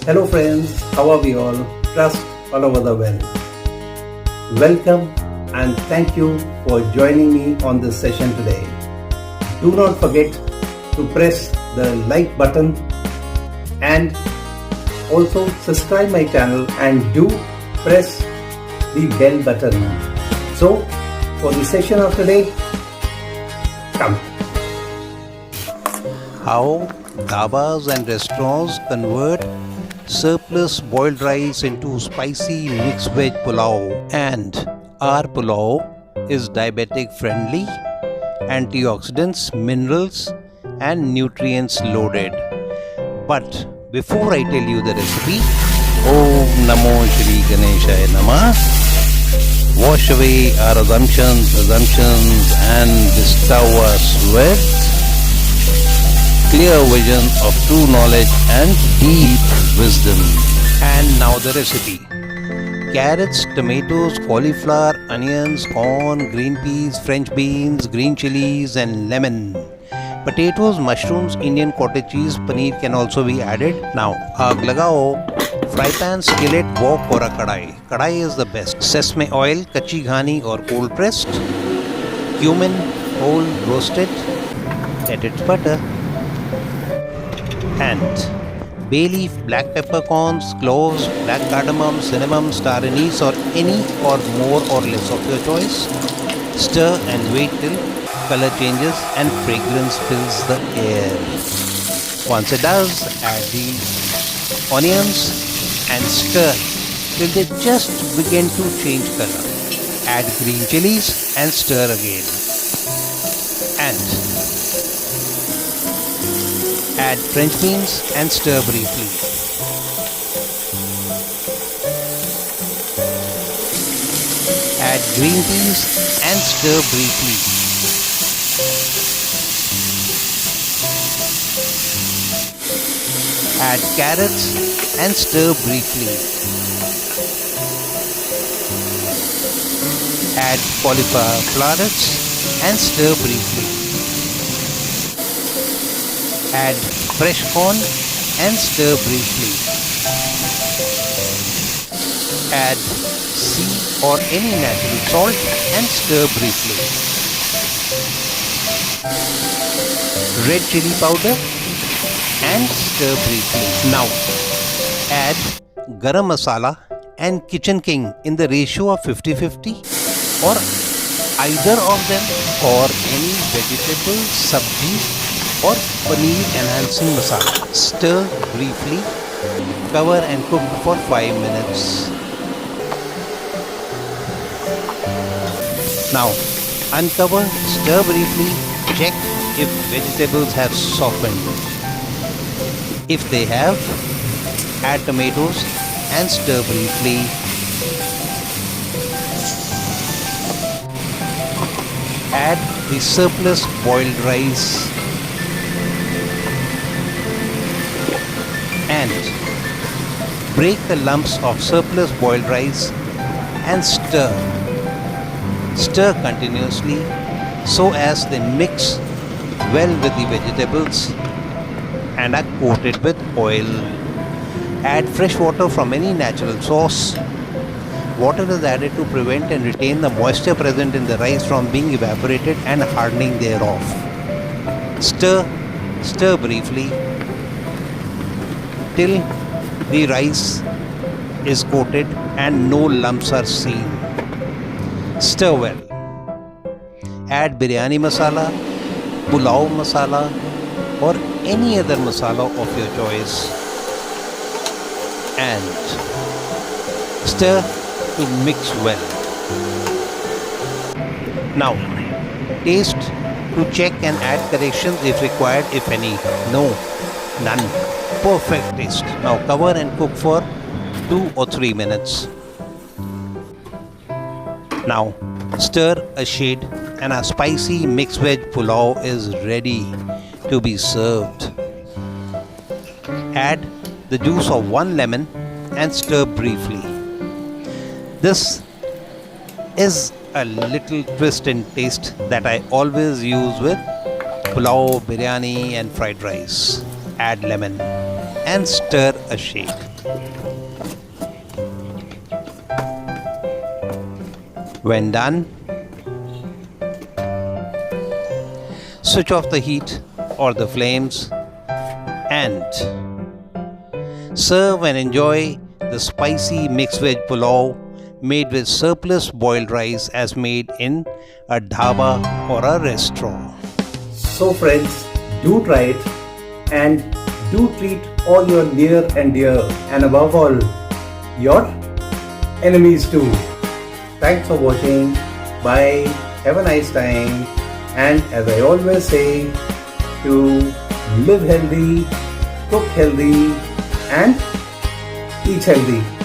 Hello friends, how are we all? Trust all over the world. Welcome and thank you for joining me on this session today. Do not forget to press the like button and also subscribe my channel and do press the bell button. So for the session of today, come. How Dhabas and restaurants convert surplus boiled rice into spicy mixed veg pulao, and our pulao is diabetic friendly, antioxidants, minerals and nutrients loaded. But before I tell you the recipe, Om Namo Shri Ganeshaya Namah. Wash away our assumptions and bestow us with clear vision of true knowledge and deep wisdom. And now the recipe. Carrots, tomatoes, cauliflower, onions, corn, green peas, French beans, green chilies and lemon. Potatoes, mushrooms, Indian cottage cheese, paneer can also be added. Now, aag lagao. Fry pan, skillet, wok or a kadai. Kadai is the best. Sesame oil, kachi ghani or cold pressed. Cumin, whole roasted. Let it butter. And bay leaf, black peppercorns, cloves, black cardamom, cinnamon, star anise or any or more or less of your choice. Stir and wait till color changes and fragrance fills the air. Once it does, add the onions and stir till they just begin to change color. Add green chilies and stir again. And add French beans and stir briefly. Add green peas and stir briefly. Add carrots and stir briefly. Add cauliflower florets and stir briefly. Add fresh corn and stir briefly. Add sea or any natural salt and stir briefly. Red chili powder and stir briefly. Now add garam masala and kitchen king in the ratio of 50-50 or either of them, or any vegetable, sabji or paneer enhancing masala. Stir briefly, cover and cook for 5 minutes. Now uncover, stir briefly, check if vegetables have softened. If they have, add tomatoes and stir briefly. Add the surplus boiled rice and break the lumps of surplus boiled rice and stir. Stir continuously so as they mix well with the vegetables and are coated with oil. Add fresh water from any natural source. Water is added to prevent and retain the moisture present in the rice from being evaporated and hardening thereof. Stir briefly till the rice is coated and no lumps are seen. Stir well. Add biryani masala, pulao masala or any other masala of your choice and stir to mix well. Now taste to check and add corrections if required, if any. No, none. Perfect taste. Now cover and cook for 2 or 3 minutes. Now stir a shade and a spicy mixed veg pulao is ready to be served. Add the juice of 1 lemon and stir briefly. This is a little twist in taste that I always use with pulao, biryani and fried rice. Add lemon and stir a shake. When done, switch off the heat or the flames and serve and enjoy the spicy mixed veg pulao made with surplus boiled rice as made in a dhaba or a restaurant. So friends, do try it and do treat all your near and dear, and above all, your enemies too. Thanks for watching. Bye. Have a nice time. And as I always say, to live healthy, cook healthy and eat healthy.